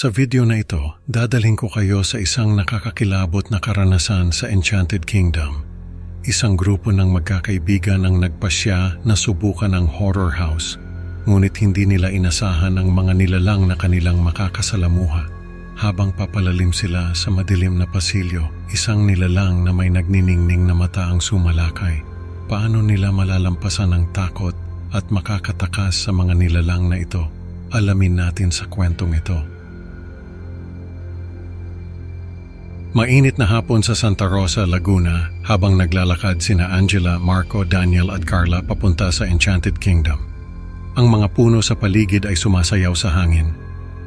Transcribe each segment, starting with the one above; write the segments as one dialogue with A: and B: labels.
A: Sa video na ito, dadalhin ko kayo sa isang nakakakilabot na karanasan sa Enchanted Kingdom. Isang grupo ng magkakaibigan ang nagpasya na subukan ang horror house, ngunit hindi nila inasahan ang mga nilalang na kanilang makakasalamuha. Habang papalalim sila sa madilim na pasilyo, isang nilalang na may nagniningning na mata ang sumalakay. Paano nila malalampasan ang takot at makakatakas sa mga nilalang na ito? Alamin natin sa kwentong ito. Mainit na hapon sa Santa Rosa, Laguna habang naglalakad sina Angela, Marco, Daniel at Carla papunta sa Enchanted Kingdom. Ang mga puno sa paligid ay sumasayaw sa hangin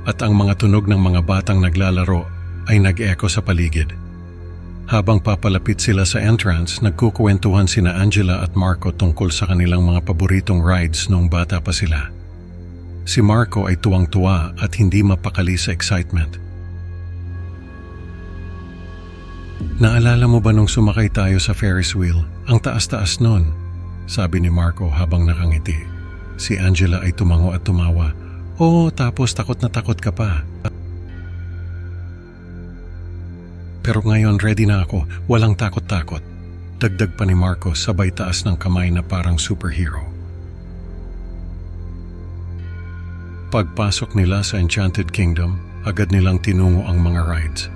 A: at ang mga tunog ng mga batang naglalaro ay nag-echo sa paligid. Habang papalapit sila sa entrance, nagkukwentuhan sina Angela at Marco tungkol sa kanilang mga paboritong rides noong bata pa sila. Si Marco ay tuwang-tuwa at hindi mapakali sa excitement. Naalala mo ba nung sumakay tayo sa Ferris wheel? Ang taas-taas nun, sabi ni Marco habang nakangiti. Si Angela ay tumango at tumawa. Oo, tapos takot na takot ka pa. Pero ngayon ready na ako, walang takot-takot. Dagdag pa ni Marco sabay taas ng kamay na parang superhero. Pagpasok nila sa Enchanted Kingdom, agad nilang tinungo ang mga rides.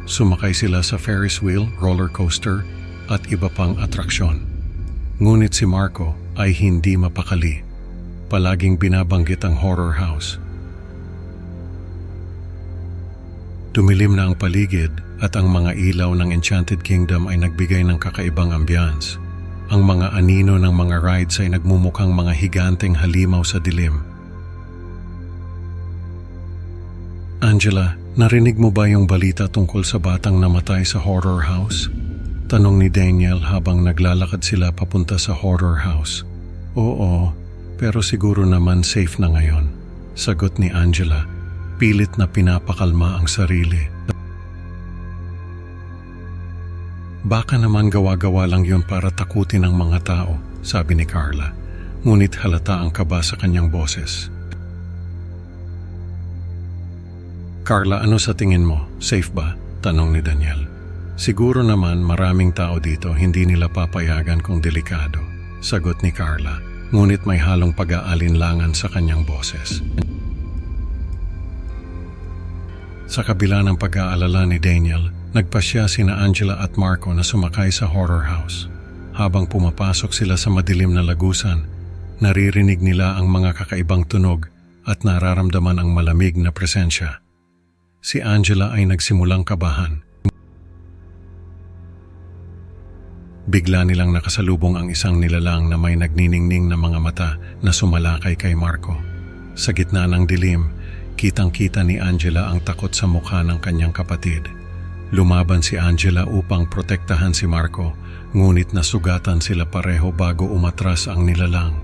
A: Sumakay sila sa Ferris wheel, roller coaster at iba pang atraksyon. Ngunit si Marco ay hindi mapakali. Palaging binabanggit ang horror house. Dumilim na ang paligid at ang mga ilaw ng Enchanted Kingdom ay nagbigay ng kakaibang ambiance. Ang mga anino ng mga rides ay nagmumukhang mga higanteng halimaw sa dilim. Angela, narinig mo ba yung balita tungkol sa batang namatay sa horror house? Tanong ni Daniel habang naglalakad sila papunta sa horror house. Oo, pero siguro naman safe na ngayon, sagot ni Angela, pilit na pinapakalma ang sarili. Baka naman gawa-gawa lang yun para takutin ang mga tao, sabi ni Carla, ngunit halata ang kaba sa kanyang boses. Carla, ano sa tingin mo? Safe ba? Tanong ni Daniel. Siguro naman maraming tao dito, hindi nila papayagan kung delikado, sagot ni Carla, ngunit may halong pag-aalinlangan sa kanyang boses. Sa kabila ng pag-aalala ni Daniel, nagpasya sina Angela at Marco na sumakay sa horror house. Habang pumapasok sila sa madilim na lagusan, naririnig nila ang mga kakaibang tunog at nararamdaman ang malamig na presensya. Si Angela ay nagsimulang kabahan. Bigla nilang nakasalubong ang isang nilalang na may nagniningning na mga mata na sumalakay kay Marco. Sa gitna ng dilim, kitang-kita ni Angela ang takot sa mukha ng kanyang kapatid. Lumaban si Angela upang protektahan si Marco, ngunit nasugatan sila pareho bago umatras ang nilalang.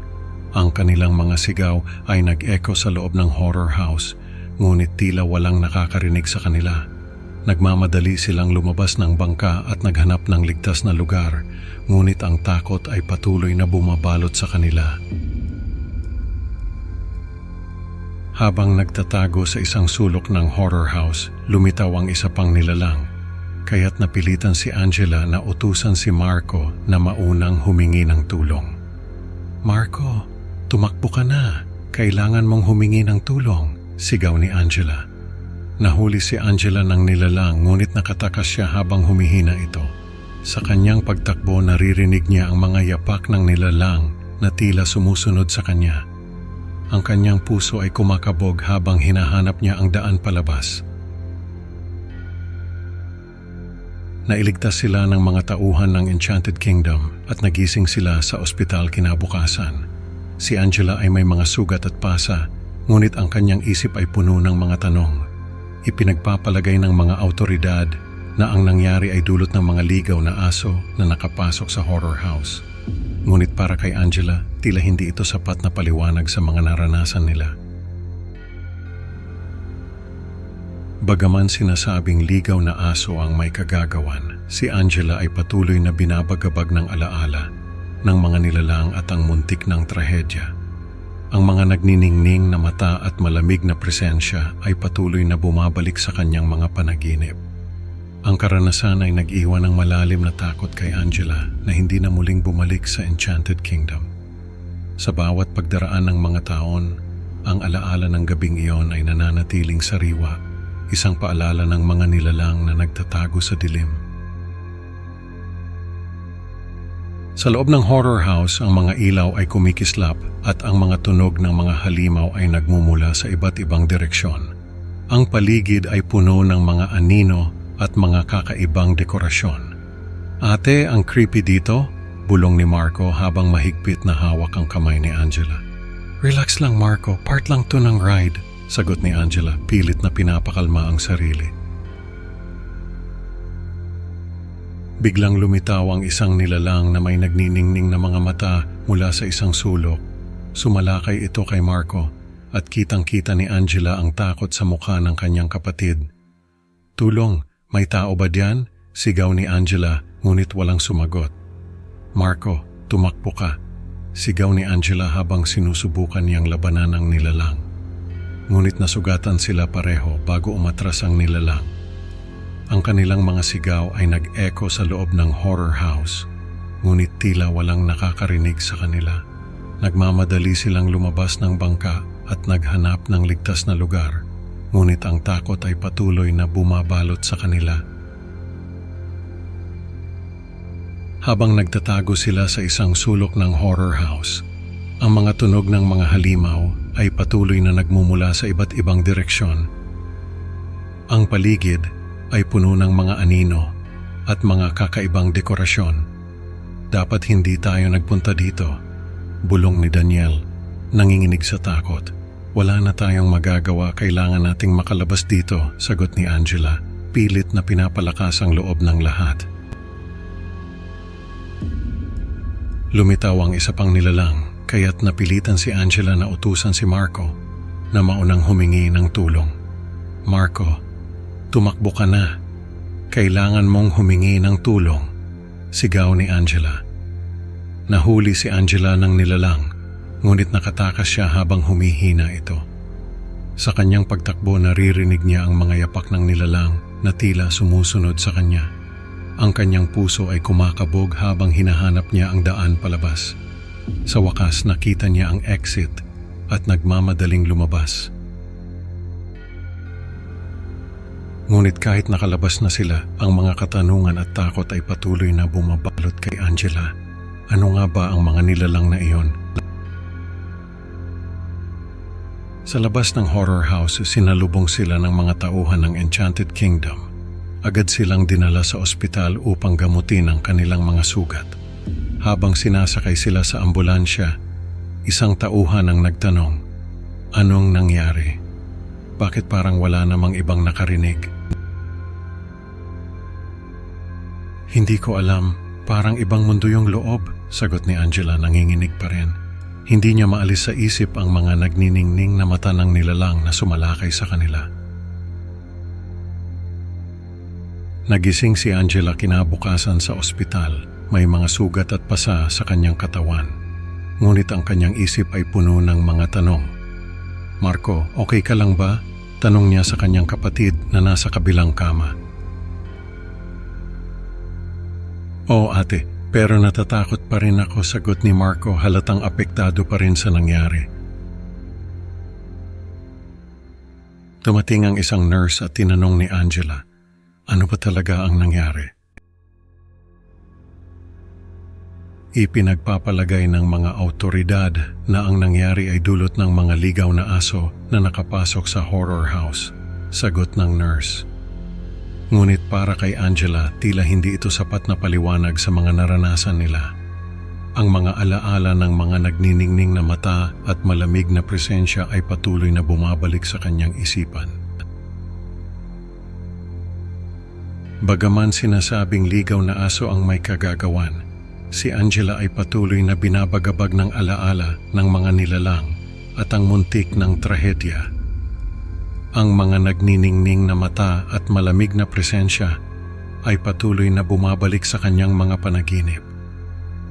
A: Ang kanilang mga sigaw ay nag-echo sa loob ng horror house, ngunit tila walang nakakarinig sa kanila. Nagmamadali silang lumabas ng bangka at naghanap ng ligtas na lugar, ngunit ang takot ay patuloy na bumabalot sa kanila. Habang nagtatago sa isang sulok ng horror house, lumitaw ang isa pang nilalang, kaya't napilitan si Angela na utusan si Marco na maunang humingi ng tulong. Marco, tumakbo ka na. Kailangan mong humingi ng tulong, sigaw ni Angela. Nahuli si Angela ng nilalang ngunit nakatakas siya habang humihina ito. Sa kanyang pagtakbo naririnig niya ang mga yapak ng nilalang na tila sumusunod sa kanya. Ang kanyang puso ay kumakabog habang hinahanap niya ang daan palabas. Nailigtas sila ng mga tauhan ng Enchanted Kingdom at nagising sila sa ospital kinabukasan. Si Angela ay may mga sugat at pasa, ngunit ang kanyang isip ay puno ng mga tanong. Ipinagpapalagay ng mga awtoridad na ang nangyari ay dulot ng mga ligaw na aso na nakapasok sa horror house. Ngunit para kay Angela, tila hindi ito sapat na paliwanag sa mga naranasan nila. Bagaman sinasabing ligaw na aso ang may kagagawan, si Angela ay patuloy na binabagabag ng alaala ng mga nilalang at ang muntik ng trahedya. ang mga nagniningning na mata at malamig na presensya ay patuloy na bumabalik sa kanyang mga panaginip. Ang karanasan ay nag-iwan ng malalim na takot kay Angela na hindi na muling bumalik sa Enchanted Kingdom. Sa bawat pagdaraan ng mga taon, ang alaala ng gabing iyon ay nananatiling sariwa, isang paalala ng mga nilalang na nagtatago sa dilim. Sa loob ng horror house, ang mga ilaw ay kumikislap at ang mga tunog ng mga halimaw ay nagmumula sa iba't ibang direksyon. Ang paligid ay puno ng mga anino at mga kakaibang dekorasyon. Ate, ang creepy dito, bulong ni Marco habang mahigpit na hawak ang kamay ni Angela. Relax lang Marco, part lang to ng ride, sagot ni Angela, pilit na pinapakalma ang sarili. Biglang lumitaw ang isang nilalang na may nagniningning na mga mata mula sa isang sulok. Sumalakay ito kay Marco at kitang-kita ni Angela ang takot sa mukha ng kanyang kapatid. Tulong! May tao ba diyan? Sigaw ni Angela, ngunit walang sumagot. Marco, tumakbo ka. Sigaw ni Angela habang sinusubukan niyang labanan ang nilalang. Ngunit nasugatan sila pareho bago umatras ang nilalang. Ang kanilang mga sigaw ay nag-echo sa loob ng horror house, ngunit tila walang nakakarinig sa kanila. Nagmamadali silang lumabas ng bangka at naghanap ng ligtas na lugar. Ngunit ang takot ay patuloy na bumabalot sa kanila. Habang nagtatago sila sa isang sulok ng horror house, ang mga tunog ng mga halimaw ay patuloy na nagmumula sa iba't ibang direksyon. Ang paligid ay puno ng mga anino at mga kakaibang dekorasyon. Dapat hindi tayo nagpunta dito, bulong ni Daniel, nanginginig sa takot. Wala na tayong magagawa, kailangan nating makalabas dito, sagot ni Angela, pilit na pinapalakas ang loob ng lahat. Lumitaw ang isa pang nilalang, kaya't napilitan si Angela na utusan si Marco na maunang humingi ng tulong. Marco, tumakbo ka na. Kailangan mong humingi ng tulong, sigaw ni Angela. Nahuli si Angela ng nilalang, ngunit nakatakas siya habang humihina ito. Sa kanyang pagtakbo, naririnig niya ang mga yapak ng nilalang na tila sumusunod sa kanya. Ang kanyang puso ay kumakabog habang hinahanap niya ang daan palabas. Sa wakas, nakita niya ang exit at nagmamadaling lumabas. Ngunit kahit nakalabas na sila, ang mga katanungan at takot ay patuloy na bumabalot kay Angela. Ano nga ba ang mga nilalang na iyon? Sa labas ng horror house, sinalubong sila ng mga tauhan ng Enchanted Kingdom. Agad silang dinala sa ospital upang gamutin ang kanilang mga sugat. Habang sinasakay sila sa ambulansya, isang tauhan ang nagtanong, anong nangyari? Bakit parang wala namang ibang nakarinig? Hindi ko alam, parang ibang mundo yung loob, sagot ni Angela, nanginginig pa rin. Hindi niya maalis sa isip ang mga nagniningning na mata ng nilalang na sumalakay sa kanila. Nagising si Angela kinabukasan sa ospital. May mga sugat at pasa sa kanyang katawan. Ngunit ang kanyang isip ay puno ng mga tanong. Marco, okay ka lang ba? Tanong niya sa kanyang kapatid na nasa kabilang kama. Oo ate, pero natatakot pa rin ako, sagot ni Marco, halatang apektado pa rin sa nangyari. Dumating ang isang nurse at tinanong ni Angela, ano ba talaga ang nangyari? Ipinagpapalagay ng mga awtoridad na ang nangyari ay dulot ng mga ligaw na aso na nakapasok sa horror house, sagot ng nurse. Ngunit para kay Angela, tila hindi ito sapat na paliwanag sa mga naranasan nila. Ang mga alaala ng mga nagniningning na mata at malamig na presensya ay patuloy na bumabalik sa kanyang isipan. Bagaman sinasabing ligaw na aso ang may kagagawan, si Angela ay patuloy na binabagabag ng alaala ng mga nilalang at ang muntik ng trahedya. Ang mga nagniningning na mata at malamig na presensya ay patuloy na bumabalik sa kanyang mga panaginip.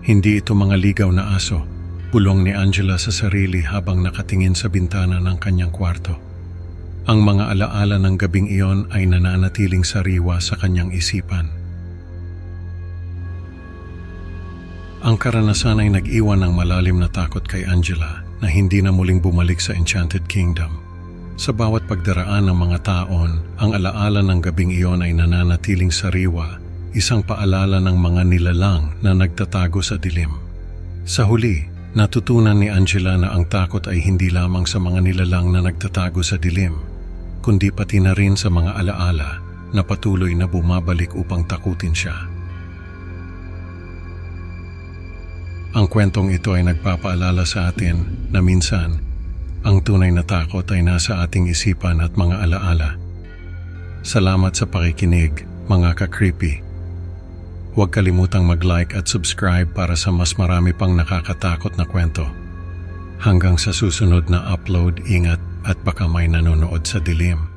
A: Hindi ito mga ligaw na aso, Bulong ni Angela sa sarili habang nakatingin sa bintana ng kanyang kwarto. Ang mga alaala ng gabing iyon ay nananatiling sariwa sa kanyang isipan. Ang karanasan ay nag-iwan ng malalim na takot kay Angela na hindi na muling bumalik sa Enchanted Kingdom. Sa bawat pagdaraan ng mga taon, ang alaala ng gabing iyon ay nananatiling sariwa, isang paalala ng mga nilalang na nagtatago sa dilim. Sa huli, natutunan ni Angela na ang takot ay hindi lamang sa mga nilalang na nagtatago sa dilim, kundi pati na rin sa mga alaala na patuloy na bumabalik upang takutin siya. Ang kwentong ito ay nagpapaalala sa atin na minsan, ang tunay na takot ay nasa ating isipan at mga alaala. Salamat sa pakikinig, mga ka-creepy. Huwag kalimutang mag-like at subscribe para sa mas marami pang nakakatakot na kwento. Hanggang sa susunod na upload, ingat at baka may nanonood sa dilim.